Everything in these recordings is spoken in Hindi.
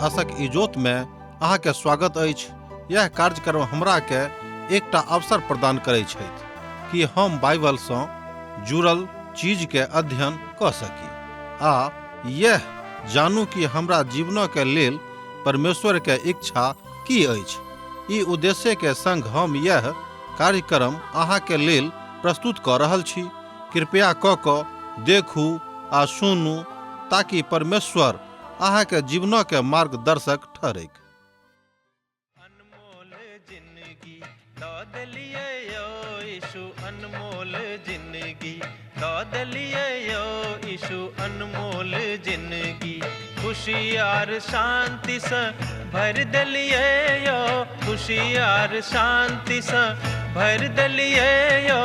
आशक इजोत में अहाँ के स्वागत अछि। यह कार्यक्रम हमरा के एकटा अवसर प्रदान करै छथि कि हम बाइबल सँ जुड़ल चीज के अध्ययन क सकी आ यह जानू कि हमरा जीवन के लेल परमेश्वर के इच्छा की अछि। ई उद्देश्य के संग हम यह कार्यक्रम अहाँ के लेल प्रस्तुत क रहल छी। कृपया क देखू आ सुनू ताकि परमेश्वर अहाँ के जीवन के मार्गदर्शक ठहरे। अनमोल जिंदगी दौद लिए यो यीशु, अनमोल जिंदगी दौद लिए यो यीशु, अनमोल जिंदगी खुशियार शांति से भर दलिए यो, खुशियार शांति से भर दलिए यो,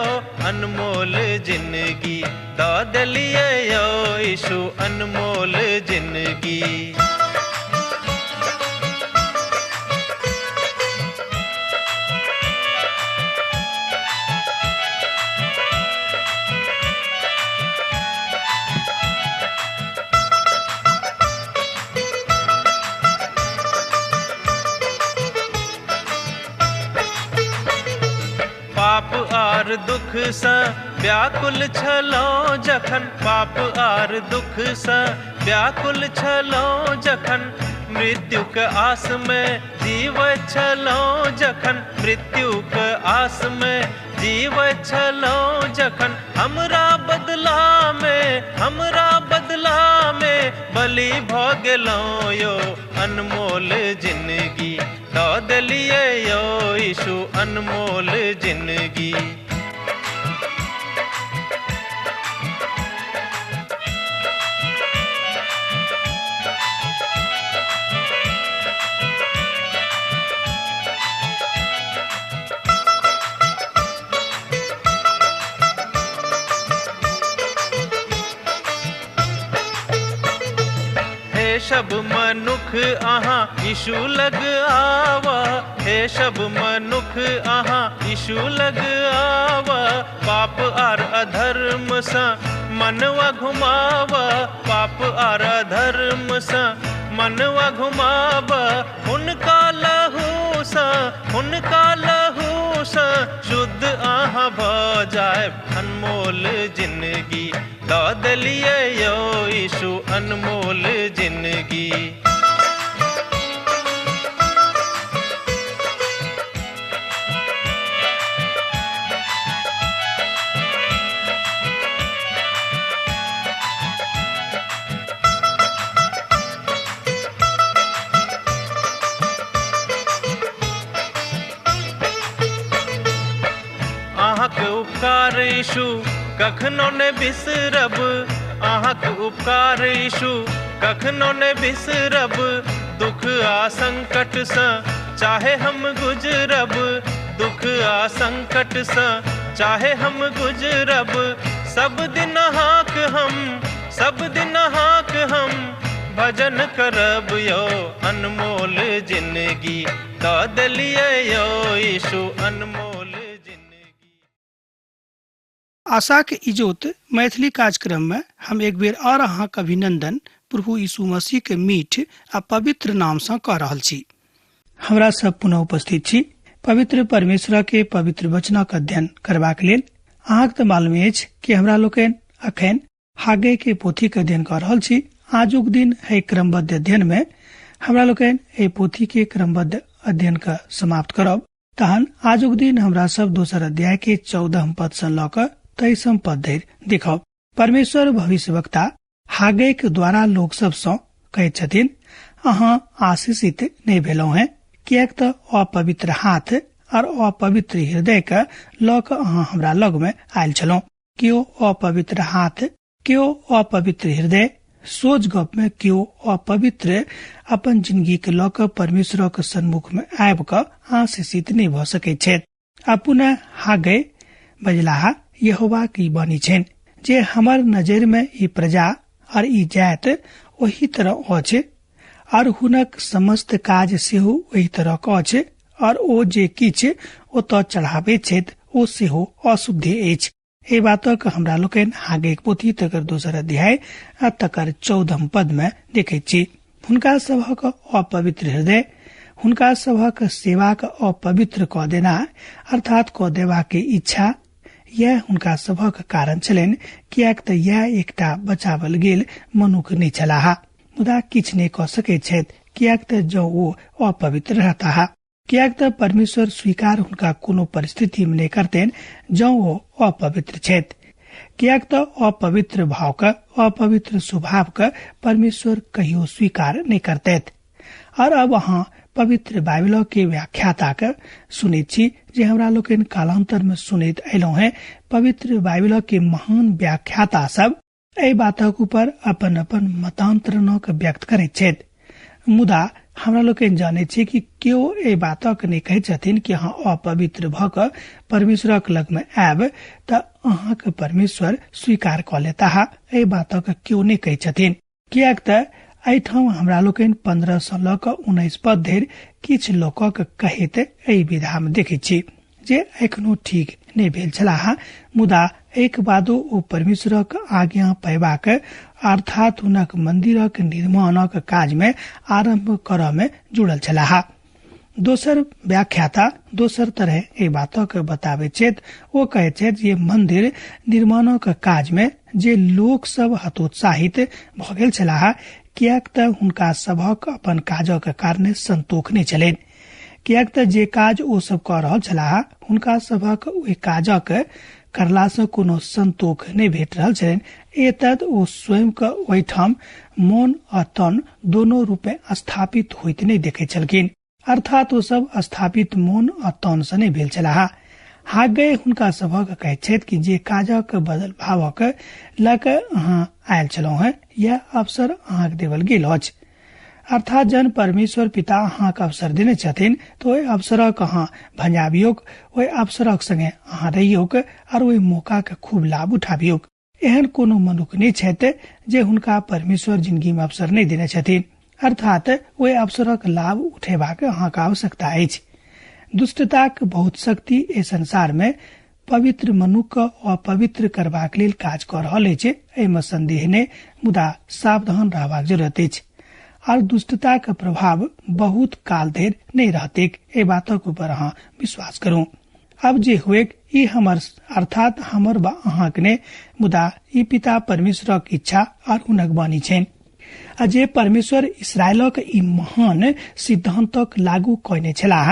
अनमोल जिंदगी दौद लिए यो यीशु, अनमोल जिंदगी। पाप आर दुख से व्याकुल छलो जखन, पाप आर दुख से व्याकुल छलो जखन, मृत्यु के आस में जीव छलो जखन, मृत्यु के आस में जीव छलो जखन, हमरा बदला में बलि भ गेलो यो, अनमोल जिंदगी दौद लिए यो यीशु, अनमोल जिंदगी। सब मनुख आहा यीशु लग आवा, हे सब मनुख आहा यीशु लग आवा, पाप आर अधर्म सा मनवा घुमावा, पाप आर अधर्म सा मनवा घुमावा, उनका लहू सा शुद्ध आहा भ जाए, अनमोल जिंदगी दौद लिए यो यीशु, अनमोल जिंदगी। आहाँके उपकार यीशु कखनो ने बिसरब, आहाँके उपकार यीशु कखनो ने बिसरब, दुख आ संकट से चाहे हम गुजरब, दुख आ संकट से चाहे हम गुजरब, सब दिन हाक हम भजन करब यो, अनमोल जिंदगी दौद लिए यो यीशु, अनमोल। आशा के इजोत मैथिली कार्यक्रम में हम एक बेर और अहाँ के अभिनंदन प्रभु यीशु मसीह के मीठ आ पवित्र नाम से कह रहल छी। हमरा सब पुनः उपस्थित छी पवित्र परमेश्वर के पवित्र वचनक अध्ययन करबाक लेल। अहाँ के मालूम अछि कि हमरा लोकनि अखन हागे के पोथी के अध्ययन कर रहल छी। आजुक दिन है क्रमबद्ध अध्ययन में हमरा लोकनि ए पोथी के क्रमबद्ध अध्ययन का समाप्त करब। तहन आजुक दिन हमरा सब दोसर अध्याय के 14 पद से ल क 23 पद धरि देखब। परमेश्वर भविष्यवक्ता हागे के द्वारा लोक सब सँ कहैत छथिन, अहाँ आशीषित नहीं भेलौ हैं, कियाक त अपवित्र हाथ और अपवित्र हृदय के ल क अहाँ हमरा लग में आयल छलौ। क्यों अपवित्र हाथ, क्यों अपवित्र हृदय, सोच गप में क्यों अपवित्र अपन जिंदगी के ल क परमेश्वर के सन्मुख में आबि क आशीषित नहीं भ सकै छथि। आ पुनः हागे बजलाहा यहोवा की बानी छेन, जे हमर नजर में ई प्रजा और ई जात वही तरह अछि, और हुनक समस्त काज सेहो वही तरह क अछि, और ओ जे किछ ओतऽ चढ़ाबे छथि ओ सेहो अशुद्ध अछि। ए बातक हमरा लोकनि हागे पोथी तकर दोसर अध्याय आ तकर 14 पद में देखे छी। हुनका सभक अपवित्र हृदय, हुनका सभक सेवाक अपवित्र क देना अर्थात क देवा के इच्छा, यह हुनका सभक कारण छलनि, कियाक त यह एकटा बचावल गेल मनुख नै छलाह, मुदा किछ नै क सकैत छथि, कियाक त जँ ओ अपवित्र रहता, कियाक त परमेश्वर स्वीकार हुनका कोनो परिस्थिति में नै करतेन जँ ओ अपवित्र छथि, कियाक त अपवित्र भाव का, अपवित्र स्वभाव का परमेश्वर कहियो स्वीकार नहीं करते। और अब अहाँ पवित्र बाइबल के व्याख्याता का सुनित छी, जे हमरा लोकन कालांतर में सुनित अयलौ है। पवित्र बाइबल के महान व्याख्याता सब एहि बातक ऊपर अपन अपन मतांतरण व्यक्त करैत छथि, मुदा हमरा लोकन जाने छी कि केओ एहि बातक नहि कहै छथिन कि अहाँ अपवित्र भ क परमेश्वरक लग में आयब त अहाँक परमेश्वर स्वीकार क लेताह। एहि बातक केओ नहि कहै छथिन, कियाक त एहिठाम हमरा लोकन 15 से ल क 19 पद धरि किछ लोकक कहैत एहि विधा में देखै छी, जे एखनो ठीक नहि भेल छलाह, मुदा एक बादो ओ परमेश्वरक आज्ञा पैबाक अर्थात हुनक मंदिरक निर्माणक काज में आरंभ करय में जुड़ल छलाह। दोसर व्याख्याता दोसर तरह ए बातक बताबै छथि। ओ कहै छथि जे मंदिर निर्माणक काज में जे लोक सब हतोत्साहित भ गेल छलाह, कियाक त हुनका सभक अपन काजक कारणे संतोष नहि छलनि, कियाक त जे काज ओ सब क रहल छलाह हुनका सभक ओहि काजक करला से कोनो संतोष नहीं भेट रहल छलनि। एतद ओ स्वयं के ओहिठाम मन आ तन दोनों रूपे स्थापित होइत नहीं देखे छलखिन, अर्थात ओ सब स्थापित मन आ तन से नहीं भेल छलाह। हागे हुनका सभक कहै छथि कि जे काजक बदल भावक लक अहाँ आयल छलहुँ है, यह अवसर अहाँक देवल गेल अछि, अर्थात जन परमेश्वर पिता अहाँक अवसर देने छथिन तो ओहि अवसरक अहाँ भंजाबियोक, ओहि अवसरक संगे अहाँ रहियोक और ओहि मौका के खूब लाभ उठाबियोक। एहन कोनो मनुख नहीं छथि जे हुनका परमेश्वर जिंदगी में अवसर नहीं देने छथिन, अर्थात ओहि अवसरक लाभ उठेबाक अहाँक आवश्यकता अछि। दुष्टताक बहुत शक्ति ए संसार में पवित्र मनुख अपवित्र करबाक लेल काज क रहल अछि, एहिमे संदेह नहि, मुदा सावधान रहबाक जरूरत अछि। और दुष्टता का प्रभाव बहुत काल धरि नहीं रहते, ए बातक ऊपर अहाँ विश्वास करूं। अब जे हुए ई हमर अर्थात हमर बा अहाँक ने, मुदा ई पिता परमेश्वरक इच्छा और हुनक बानी छनि। जे परमेश्वर इस्राएलक ई महान सिद्धांतक लागू कयने छलाह,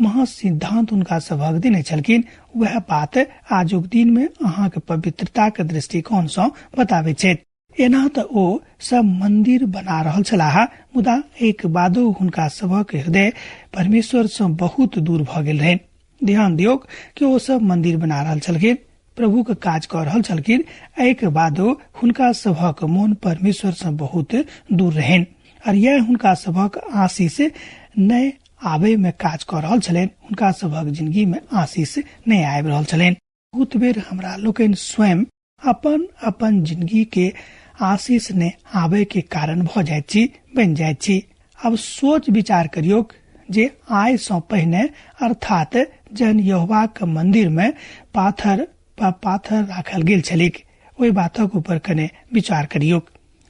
महा सिद्धांत हुनका सभक देने छलखिन, वह बात आजुक दिन में अहाँक पवित्रता के दृष्टिकोण से बताबै छथि। एना त ओ सब मंदिर बना रहल छलाह, मुदा एक बादो हुनका सभक हृदय परमेश्वर से बहुत दूर भ गेल रहनि। ध्यान दियौ कि ओ सब मंदिर बना रहल छलखिन, प्रभु के काज कर रहल छलखिन, एक बादो हुनका सभक मन परमेश्वर से बहुत दूर रहनि, और यह हुनका सभक आशीष नय आबे में काज कर रहल छलनि, हुनका सभक जिंदगी में आशीष नय आबि रहल छलनि। बहुत बेर हमरा लोकनि स्वयं अपन अपन जिंदगी के आशीष ने आबे के कारण भ जाय छी, बन जाय छी। अब सोच विचार करियो जे आय से पहले अर्थात जन यहोवा के मंदिर में पाथर राखल गेल छलिक, ओहि बातक ऊपर कने विचार करियो,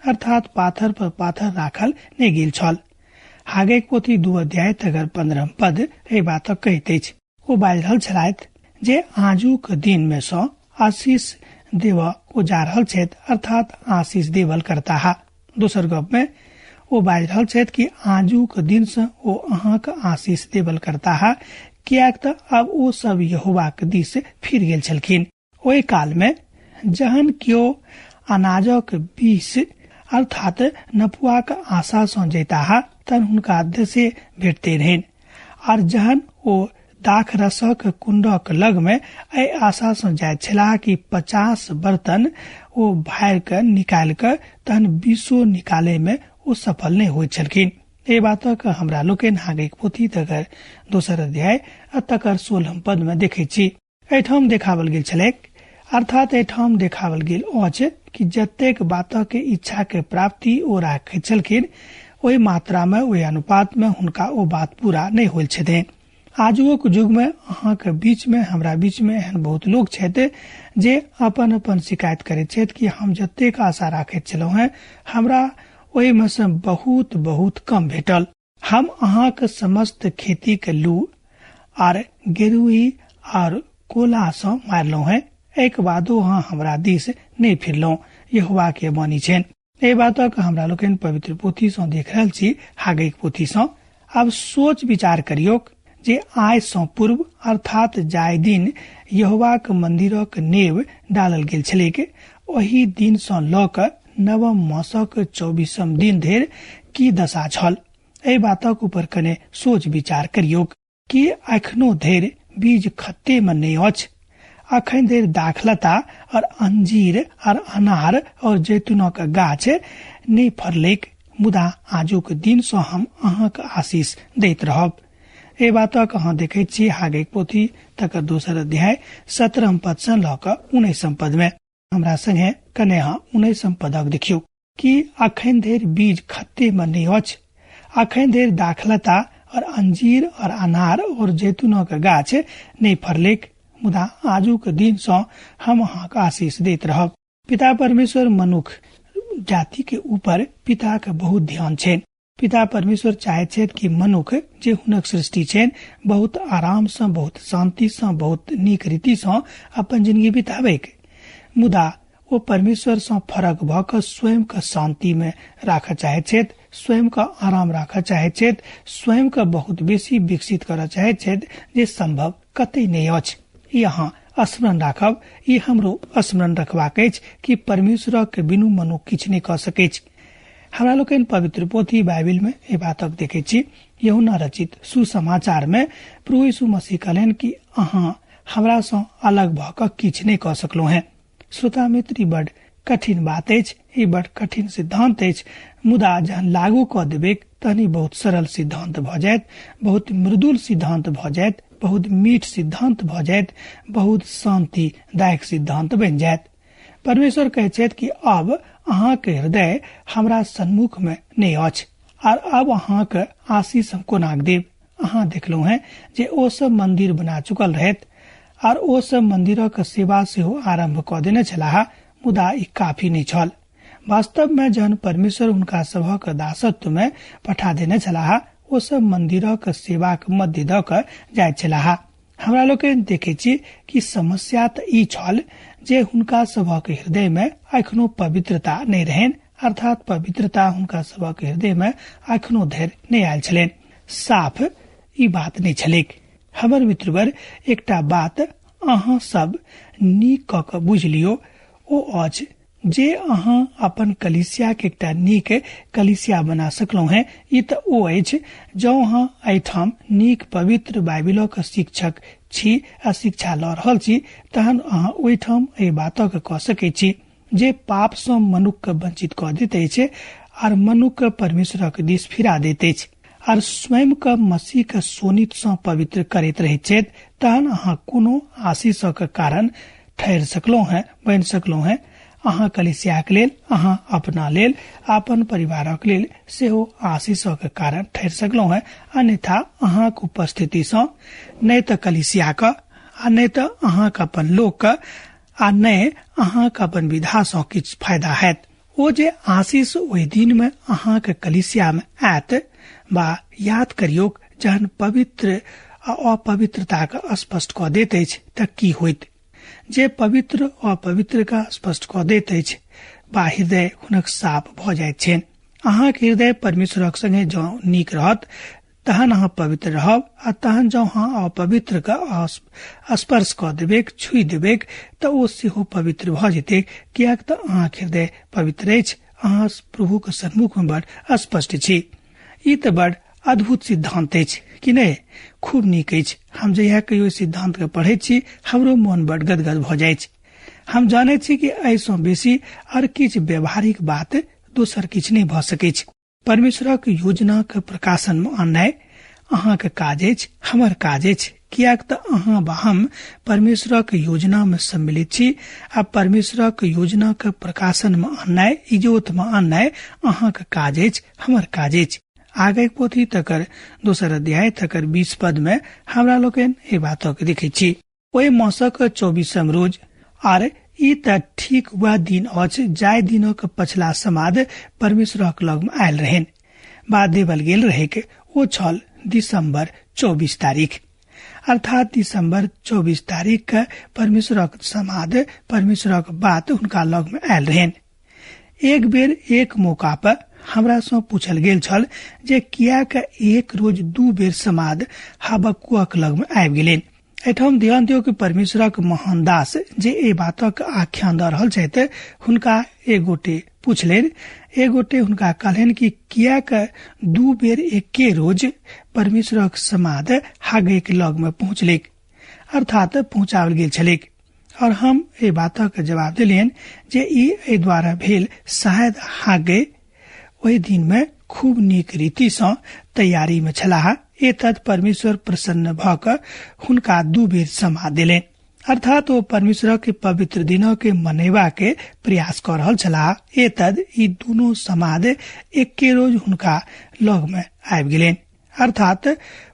अर्थात पाथर पर पाथर राखल नहीं गेल छल। हागे पोथी 2 अध्याय 15 पद एहि बातक कहैत अछि। ओ बाजि रहल छलाथि जे आजुक दिन में से आशीष देव ओ जा रहल छथि, अर्थात आशीष देवल करता है। दोसर गप में ओ बाजि रहल छथि कि आजुक दिन से ओ अहाँक आशीष देवल करता है, कियाक त अब ओ सब यहोवा के दिस फिर गेल छलखिन। ओहि काल में जहन कियो अनाजक बीस अर्थात नपुआक आशा से जैता है, तन हुनका से भेटते रहन, और जहन ओ दाख रसक कुंडक लग में ए आशा से जाय छला कि 50 बर्तन ओ भार के निकाल के तहन 20 निकाले में ओ सफल नहीं होय छलखिन। ए बातक हमरा लोकन हागे पोथी तकर 2 अध्याय तकर 16 पद में देखे छी। एठाम देखावल गेल छलैक, अर्थात एठाम देखावल गेल अछि कि जतेक बातक के इच्छा के प्राप्ति ओ राखै छलखिन, ओहि मात्रा में ओहि अनुपात में हुनका ओ बात पूरा नहीं होल छथिन। आजुक युग में अहाँक बीच में हमरा बीच में एहन बहुत लोग छथि जे अपन अपन शिकायत करैत छथि कि हम जतेक आशा राखैत छलहुँ हैं, हमरा ओहि में से बहुत बहुत कम भेटल। हम अहाँ के समस्त खेती के लू आर गेरुई आर कोला से मारलौ है, एक बादो अहाँ हमरा दिस नहीं फिरलौ। यहोवा के वाणी छेन। ए बातक हमरा लोकन पवित्र पोथी से देख रहल छी, हागैक पोथी से। अब सोच विचार करियो जे आय से पूर्व अर्थात जाय दिन यहोवा के मंदिरक नेव डालल गेल छलै के ओही दिन से ल क नवम मासक 24 दिन धरि की दशा छल। एहि बातक ऊपर कने सोच विचार करियो कि अखनो धरि बीज खत्ते में नहीं अछि, अखन धरि दाखलता और अंजीर और अनार और जैतूनक गाछ नहीं फरलैक, मुदा आजुक दिन से हम अहाँक आशीष दैत रहब। ए बातक अहाँ देखे छी हागैक पोथी तकर दोसर अध्याय 17 पद से ल क 19 पद में। हमरा संगे कने अहाँ 19 पदक देखियो कि अखन धरि बीज खत्ते में नहीं अछि, अखन धरि दाखलता और अंजीर और अनार और जैतूनक गाछ नहीं फरलैक, मुदा आजुक दिन से हम अहाँक आशीष दैत रहब। पिता परमेश्वर मनुख जाति के ऊपर पिता के बहुत ध्यान छेन। पिता परमेश्वर चाहे छथि कि मनुख जे हुनक सृष्टि छेन बहुत आराम से, बहुत शांति से, बहुत नीक रीति से अपन जिंदगी बितावे, मुदा वो परमेश्वर से फरक भ क स्वयं का शांति में राख चाहे छथि, स्वयं का आराम राख चाहे छथि, स्वयं का बहुत बेसी विकसित कर चाहे छथि, जे संभव कतई नहीं अछि। यहाँ स्मरण राखब, ये हमरो स्मरण रखबाक अछि कि परमेश्वर के बिनु मनुख किछ नहीं क सकै छै। हमरा लोकन पवित्र पोथी बाइबल में ए बातक देखे छी। यूहन्ना रचित सुसमाचार में प्रभु यीशु मसीह कहलन कि अहाँ हमरा से अलग भ क किछ नहीं क सकलो हैं। श्रोता मित्र, बड़ कठिन बात अछि, ई बड़ कठिन सिद्धांत अछि, मुदा जहन लागू क देबै तहन बहुत सरल सिद्धांत भ जायत, बहुत मृदुल सिद्धांत भ जायत, बहुत मीठ सिद्धांत भ जायत, बहुत शांतिदायक सिद्धांत बन जायत। परमेश्वर कहै छथि कि अब अहाँ के हृदय हमरा सन्मुख में नहीं अछि, और अब अहाँ के आशीष हम कोना देब। अहाँ देखलो हैं जे ओ सब मंदिर बना चुकल रहत और ओ सब मंदिरक सेवा सेहो आरंभ क देने छलाह, मुदा ई काफी नहीं छल। वास्तव में जहन परमेश्वर उनका सभक दासत्व में पठा देने छलाह, ओ सब मंदिरक सेवाक मध्य द क जाय छलाह। हमरा लोग देखे छी कि समस्या त ई छल जे हुनका सभक हृदय में अखनो पवित्रता नहीं रहन, अर्थात पवित्रता हुनका सभक हृदय में अखनो धरि नहीं आयल छलनि। साफ ई बात नहीं छलैक। हमर मित्रवर, एकटा बात अहाँ सब नीक क के बुझ लियो, ओ अछि जे अहाँ अपन कलिसिया के एकटा नीक कलिसिया बना सकलो हैं। ई त ओ अछि जँ अहाँ एहिठाम नीक पवित्र बाइबलक शिक्षक छी आ शिक्षा ल रहल छी, तहन अहाँ ओहिठाम एहि बातक क सकै छी जे पाप से मनुख के वंचित क दैत अछि और मनुख के परमेश्वरक दिस फिरा दैत अछि और स्वयं के मसीह के शोणित से पवित्र करैत रहैत छथि, तहन अहाँ कोनो आशीषक कारण ठहर सकलो हैं, बन सकलो हैं। अहाँ कलिसिया के लेल, अहाँ अपना लेल, अपन परिवारक लेल सेहो आशीषक कारण ठहर सकलो हैं। अन्यथा अहाँ के उपस्थिति से नहीं तो कलिसिया का, नहीं तो अहाँ के अपन लोक का, आ नहीं अहाँ के अपन विधा से किछ फायदा हैत। ओ जे आशीष ओहि दिन में अहाँ के कलिसिया में आयत, बा याद करियो जहन पवित्र आ अपवित्रता का स्पष्ट क दैत अछि त की होइत। जे पवित्र और अपवित्र का स्पष्ट क दैत अछि, बा हृदय हुनक साफ भ जाइत छनि। अहाँ के हृदय परमेश्वरक संगे जँ नीक रहत तहन अहाँ पवित्र रहब, आ तहन जँ अहाँ अपवित्र का स्पर्श क देबेक, छुई देबेक, त ओ सेहो पवित्र भ जेतै, कियाक त अहाँ के हृदय पवित्र अछि। अहाँ प्रभु के सन्मुख में बड़ स्पष्ट छी। ई त बड़ अद्भुत सिद्धांत अछि कि नहीं? खूब नीक अछि। हम जहिया कहियो सिद्धांत के पढ़े छी, हमरो मन बड़ गदगद भ जाय छै। हम जाने छी कि ऐसो बेसी और किछ व्यवहारिक बात दोसर किछ नहीं भ सकै छै। परमेश्वरक योजना के प्रकाशन में आननाइ अहाँ के काज अछि, हमर काज अछि, कियाक त अहाँ वा हम परमेश्वरक योजना में सम्मिलित छी। आ परमेश्वरक योजना के प्रकाशन में आननाइ, इजोत में आननाइ अहाँ के काज अछि, हमर काज अछि। आगे पोथी तकर दोसर अध्याय तकर 20 पद में हमरा लोकन ए बातक देखे छी। ओहि मासक 24 रोज आर ई त ठीक वह दिन अछि जाय दिनक पछिला समाद परमेश्वरक लग में आयल रहन। बात देवल गेल रहे के ओ छल दिसंबर 24 तारीख, अर्थात दिसंबर 24 तारीख के परमेश्वरक समाद परमेश्वरक बात उनका लग में आयल रहन। एक बेर एक मौका पर हमरा से पूछल गेल छल जे किया के एक रोज 2 बेर समाद हबक्कुक लग में आबि गेलेन। एठाम ध्यान दियो कि परमेश्वरक महान दास जे ए बातक आख्यान द रहल छथि हुनका एक गोटे पूछलेन, एक गोटे हुनका कहलेन कि किया के 2 बेर एके रोज परमेश्वरक समाद हागे के लग में पहुंचलेक, अर्थात पहुंचावल गेल छलेक। और हम ए बातक जवाब दिलियन जे ई द्वारा भेल शायद हागे ओहि दिन में खूब नीक रीति से तैयारी में छलाह। एतद परमेश्वर प्रसन्न भ क हुनका 2 बेर समाद दिलेन, अर्थात वो परमेश्वर के पवित्र दिनों के मनेवा के प्रयास कर रहल छलाह। एतद ई दोनों समाद एके रोज हुनका लग में आबि गेलेन, अर्थात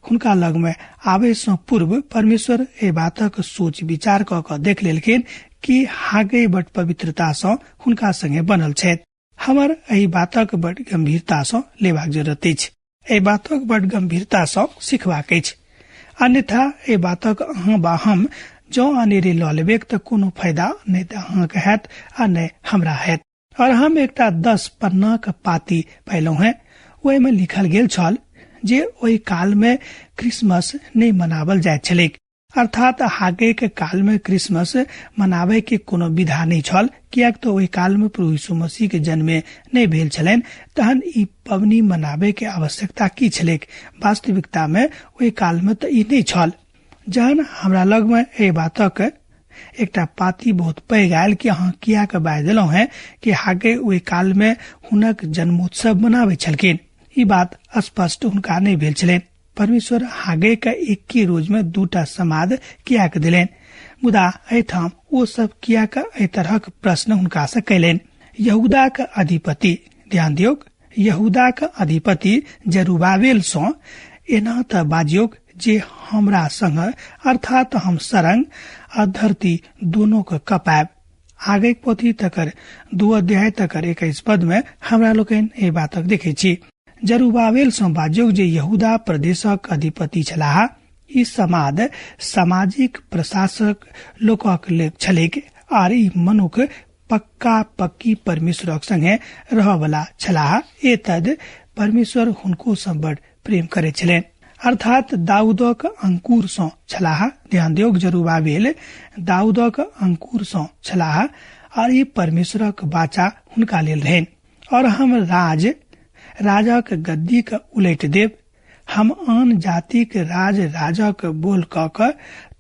हुनका लग में आवे से पूर्व परमेश्वर ए बातक सोच विचार क देख लेलखिन कि हागे बड़ पवित्रता से हुनका संगे बनल छथि। हमर एहि बातक बड़ गंभीरता से लेबाक जरूरत अछि, एहि बातक बड़ गंभीरता से सिखबाक अछि। अन्यथा ए बातक अहाँ बा हम जो अनेरे ल लेबेक त कोनो फायदा नहीं त अहाँ के हैत आ नहीं हमरा हैत। और हम एकटा 10 पन्ना के पाती पहलौ हैं, ओहि में लिखल गेल छल जे ओहि काल में क्रिसमस नहीं मनावल जाय छलेक, अर्थात हागे के काल में क्रिसमस मनावे के कोनो विधा नहीं छल, कियाक तो ओहि काल में प्रभु यीशु मसीह के जन्म नहीं भेल छलैन। तहन ई पवनी मनावे के आवश्यकता की छलेक? वास्तविकता में ओहि काल में तो ई नहीं छल। जहन हमरा लग में ए बातक एकटा पाती बहुत पैघ आयल कि अहाँ किया के बाजि देलहुं हैं कि हागे ओहि काल में हुनक जन्मोत्सव मनावे छलखिन। ई बात स्पष्ट हुनका नहीं भेल छलैन। परमेश्वर हागे के 21 रोज में 2टा समाद किया के दिलेन, मुदा एठाम ओ सब किया के एहि तरहक प्रश्न हुनका से कैलेन। यहूदा के अधिपति, ध्यान दियौ, यहूदा के अधिपति जरुब्बाबेल सो एना त बाजियोक जे हमरा संग, अर्थात हम सरंग आ धरती दोनों के कपायब। आगे पोथी तकर 2 अध्याय तकर 21 पद में हमरा लोकन ए बातक देखे छी। जरुब्बाबेल सो बाजियोक जे यहूदा प्रदेशक अधिपति छलाह। ई समाद सामाजिक प्रशासक लोकक लेख छलेक आर ई मनुख पक्का पक्की परमेश्वरक संगे रहवला छलाह। एतद परमेश्वर हुनको से बड़ प्रेम करे छलेन, अर्थात दाऊदक अंकुर सो छलाह। ध्यान दियौ, जरुब्बाबेल दाऊदक अंकुर सो छलाह और ई परमेश्वरक बाचा हुनका लेल रहन। और हम राजा के गद्दी के उलट देव, हम आन जाति के राजा के बोल क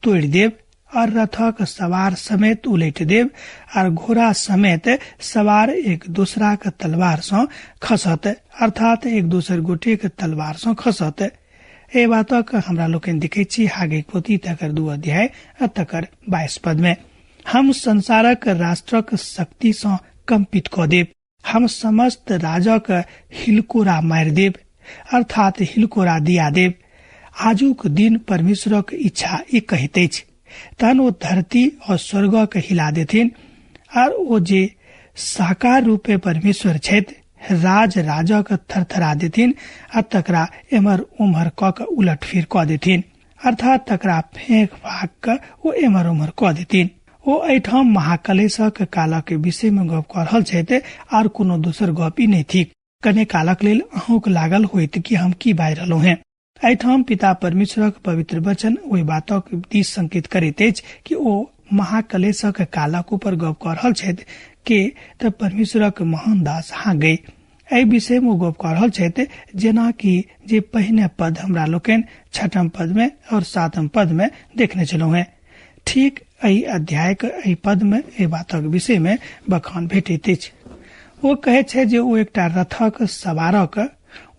तोड़ देव और रथक सवार समेत उलट देव और घोड़ा समेत सवार एक दूसरा के तलवार से खसत, अर्थात एक दूसर गोटे के तलवार से खसत। ए बातक हमरा लोकन दिखे छी हागे पोथी तकर 2 अध्याय तकर 22 पद में। हम संसारक राष्ट्रक शक्ति से कंपित क देव, हम समस्त राजा के हिलकोरा मार देव, अर्थात हिलकोरा दिया देव। आजुक दिन परमेश्वरक इच्छा ई कहैत अछि, तहन ओ धरती और स्वर्ग के हिला देथिन और ओ जे साकार रूपे परमेश्वर छथि राजा के थरथरा देथिन आ तकरा एमर उमर क उलट फिर क देथिन, अर्थात तकरा फेंक फाक क ओ एमर उमर क देथिन। ओ एठाम महाकलेशक काल के विषय में गप कर रहल छथि और कोनो दोसर गप ई नहीं थिक। कने कालक लेल अहूँक लागल होइत कि हम की बाजि रहलहुँ हैं। एठाम पिता परमेश्वरक पवित्र वचन ओहि बातक दिस संकेत करैत अछि कि ओ महाकलेशक कालक ऊपर गप कर रहल छथि के त परमेश्वरक महान दास हागे एहि विषय में गप कर रहल छथि, जेना कि जे पहिने पद हमरा लोकन 6ठम पद में और 7ठम पद में देखने छलहुँ हैं। ठीक एहि अध्याय के एहि पद में एहि बातक विषय में बखान भेटैत अछि। ओ कहे छै जे ओ एकटा रथक सवारक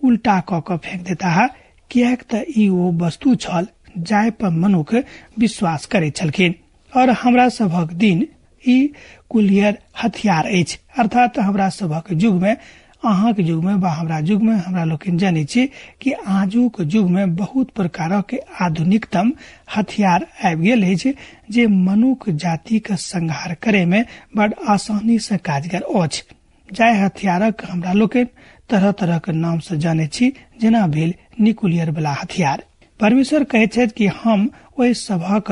उल्टा क फेंक देता है, कियाक त ई ओ वस्तु छल जाय पर मनुख विश्वास करे छलखिन। और हमरा सभक दिन ई कुलियर हथियार अछि, अर्थात हमरा सभक युग में अहाँ के युग में बा हमरा युग में हमरा लोग जाने छी कि आजुक युग में बहुत प्रकार के आधुनिकतम हथियार आबि गेल अछि जे मनुष्य जाति के संहार करे में बड़ आसानी से काजगर अछि। जाय हथियारक हमरा लोग तरह तरह के नाम से जाने छी, जेना भेल न्यूक्लियर वाला हथियार। परमेश्वर कहे छथि कि हम ओहि सभक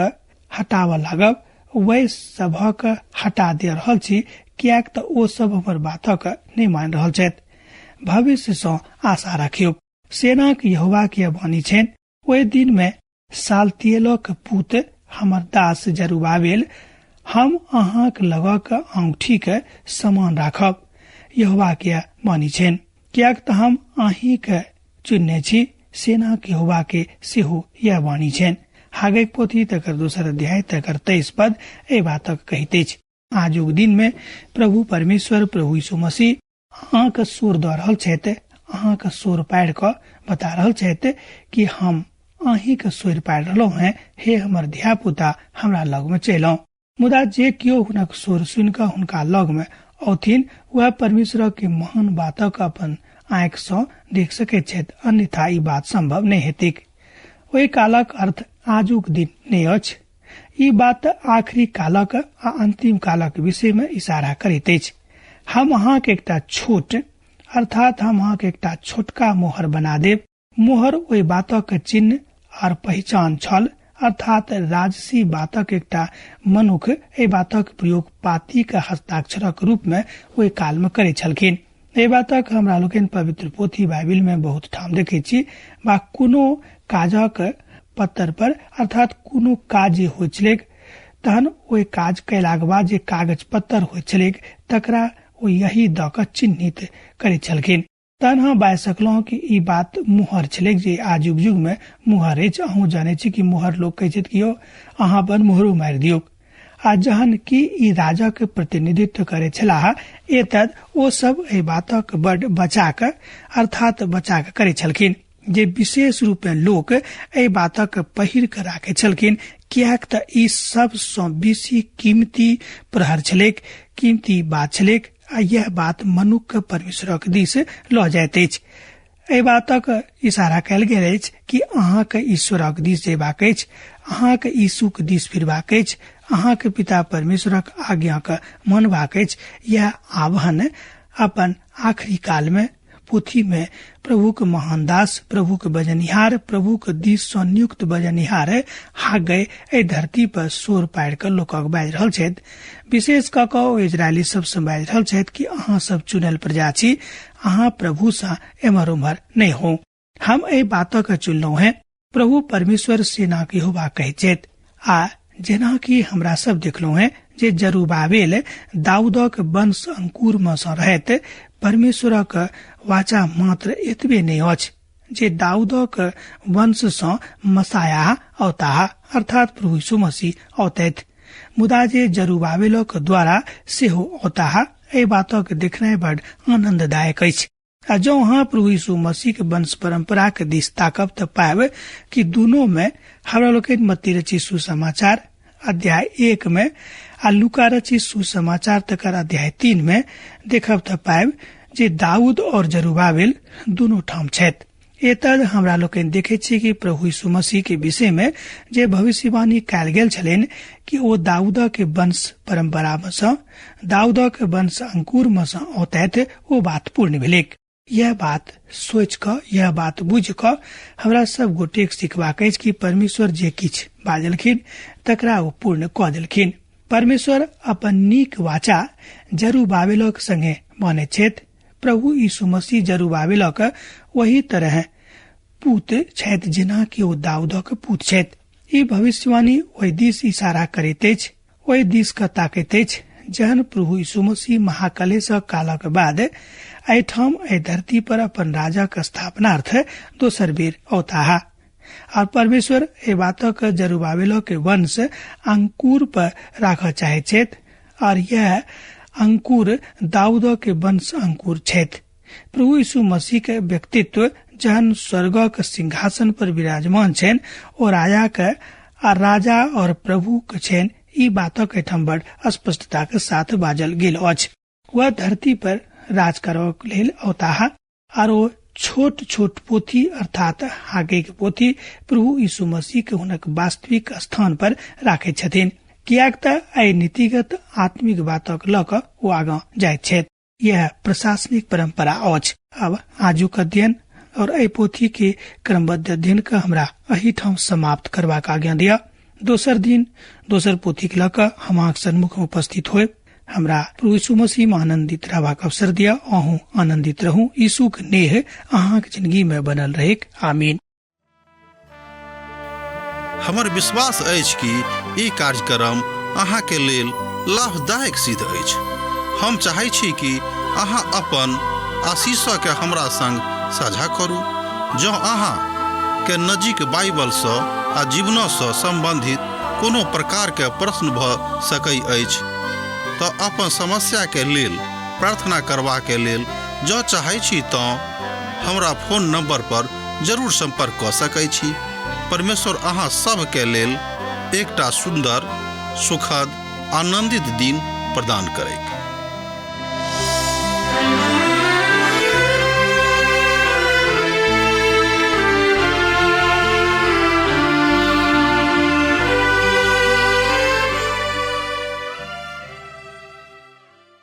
हटाव लागब, वही सभक हटा दे रहल छी, कियाक त ओ सब हमर बातक नहीं मान रहल छथि। भविष्य से आशा रखियो। सेना के यहोवा के वाणी छनि, ओहि दिन में सालतियेलक पुत हमर दास जरुब्बाबेल, हम अहाँक लगक औंठी के समान राखब। यहोवा के वाणी छनि, कियाक त हम अहीं के चुनने छी, सेना के यहोवा के सेहो यह वाणी छनि। हागे पोथी तकर 2 अध्याय तकर 23 पद ए बातक कहते छ। आजुक दिन में प्रभु परमेश्वर प्रभु यीशु मसीह अहाँ के स्वर द रहल छथि, अहाँ के स्वर पाड़ क बता रहल छथि कि हम अहीं के स्वर पाड़ रहलो हैं, हे हमर धिया पुता हमरा लग में चलौ। मुदा जे कियो हुनक स्वर सुन क हुनका लग में औथिन, वह परमेश्वर के महान बातक अपन आँख से देख सके छथि, अन्यथा ई बात संभव नहीं हेतिक। ओहि कालक अर्थ आजुक दिन नहीं अछि। ई बात आखिरी कालक आ अंतिम कालक विषय में इशारा करैत अछि। हम अहाँ के एकटा छोट अर्थात हम अहाँ के एकटा छोटका मोहर बना देब। मोहर ओहि बातक चिन्ह और पहचान छल, अर्थात राजसी बातक एकटा मनुख एहि बातक प्रयोग पाती के हस्ताक्षरक रूप में ओहि काल में करे छलखिन। एहि बातक हमरा लोकनि पवित्र पोथी बाइबिल में बहुत ठाम देखे छी। बा कोनो काजक पत्तर पर अर्थात कोनो काज होइ छलै तहन ओहि काज कयलाक बाद जे कागज पत्तर होइ छलै तकरा ओ यही द क चिन्हित करे छलखिन। तहन हम बाजि सकलहुँ कि ई बात मुहर छलै जे आजुक युग में मुहर अछि। अहूँ जाने छी कि मुहर लोग कहै छथि कि यौ अहाँ पर मुहरो मारि दियौ। आ जहन कि ई राजा के प्रतिनिधित्व करे छलाह, एतद ओ सब एहि बातक बड़ बचा क अर्थात बचा क करे छलखिन, जे विशेष रूप में लोक एहि बातक पहिर के राखे छलखिन, कियाक त ई सबसँ बेसी कीमती प्रहर छलेक, कीमती बात छलेक। आ यह बात मनुष्य परमेश्वरक दिस ल जाइत अछि। एहि बातक इशारा कयल गेल अछि कि अहाँके ईश्वरक दिस जेबाक अछि, अहाँके यीशुक दिस फिरबाक अछि, अहाँके पिता परमेश्वरक आज्ञाक मानबाक अछि। यह आह्वान अपन आखिरी काल में पोथी में प्रभु के महान दास, प्रभु के बजनिहार, प्रभु के दिस सँ नियुक्त बजनिहार हागे एहि धरती पर शोर पाड़ क लोकक बाजि रहल छथि। विशेष क के ओ इजरायली सब से बाजि रहल छथि कि अहाँ सब चुनल प्रजा छी, अहाँ प्रभु सँ एम्हर उम्हर नहीं हो। हम एहि बातक चुनलहुँ हैं, प्रभु परमेश्वर सेना के यहोवा कहै छथि। आ जेना कि हमरा सब देखलहुँ हैं जे जरुब्बाबेल दाऊदक वंश अंकुर में सँ रहैत परमेश्वरक वाचा मात्र एतबे नहीं अछि जे दाऊदक वंश सँ मसाया औताह अर्थात प्रभु यीशु मसीह औतैथ, मुदा जे जरुब्बाबेलक द्वारा सेहो औताह। एहि बातक देखनाइ बड़ आनंददायक अछि। आ जो अहाँ प्रभु यीशु मसीह के वंश परंपरा के दिस ताकब त पाएब कि दोनों में हमरा लोकनि मत्ती रचित सुसमाचार अध्याय 1 में आ लूका रचित सुसमाचार तकर अध्याय 3 में देखब त पाएब जे दाऊद और जरुब्बाबेल दोनों ठाम छथि। एतद हमरा लोकनि देखे छी कि प्रभु यीशु मसीह के विषय में जे भविष्यवाणी कयल गेल छलनि कि ओ दाऊद के वंश परंपरा में सँ, दाऊद के वंश अंकुर में सँ औतैथ, ओ बात पूर्ण भेलैक। यह बात सोच क, यह बात बुझ क हमरा सब गोटे सिखबाक अछि कि परमेश्वर जे किछ बाजलखिन तकरा ओ पूर्ण क देलखिन। परमेश्वर अपन नीक वाचा जरुब्बाबेलक संगे बने छथि। प्रभु यीशु मसीह जरुब्बाबेलक वही तरह पूत छथि जेना कि ओ दाऊदक पूत छथि। ई भविष्यवाणी ओहि दिस इशारा करैत अछि, ओहि दिस क ताकैत अछि जहन प्रभु यीशु मसीह महाकलेश कालक बाद एहिठाम एहि धरती पर अपन राजाक स्थापनार्थ दोसर बेर औताह। और परमेश्वर ए बातक जरुब्बाबेलक वंश अंकुर पर राख चाहे छथि, और यह अंकुर दाऊद के वंश अंकुर छथि। प्रभु यीशु मसीह के व्यक्तित्व जहन स्वर्गक सिंहासन पर विराजमान छनि, ओ राजा और प्रभु के छनि। ई बातक एठाम बड़ स्पष्टता के साथ बाजल गेल अछि। वह धरती पर राज करबाक लेल औताह आरो छोट छोट पोथी अर्थात आगे के पोथी प्रभु यीशु मसीह के हुनक वास्तविक स्थान पर राखे छथिन, कियाक त एहि नीतिगत आत्मिक बातक ल क ओ आगां जाइत छथि। यह प्रशासनिक परंपरा अछि। अब आजुक अध्ययन और एहि पोथी के क्रमबद्ध अध्ययन का हमरा अही ठाम समाप्त करबाक आज्ञा दिया। दोसर दिन दोसर पोथी के ल क हम अहाँक सन्मुख में उपस्थित होय। हमरा प्रभु यीशु मसीह में आनंदित रहबाक अवसर दिया। अहूँ आनंदित रहूं। यीशु के नेह अहाँक जिंदगी में बनल रहे। आमीन। हमर विश्वास अछि कि ई कार्यक्रम अहाँ के लेल लाभदायक सिद्ध अछि। हम चाहै छी कि अहाँ अपन आशीषों के हमरा संग साझा करू। जँ अहाँ के नजीक बाइबल से आ जीवन से संबंधित कोनो प्रकार के प्रश्न भ सकै अछि तो अपन समस्या के लेल प्रार्थना करबा के लेल जँ चाहै छी तो हमरा फोन नंबर पर जरूर संपर्क क सकै छी। परमेश्वर अहाँ सब के लेल एकटा सुंदर, सुखद, आनंदित दिन प्रदान करे।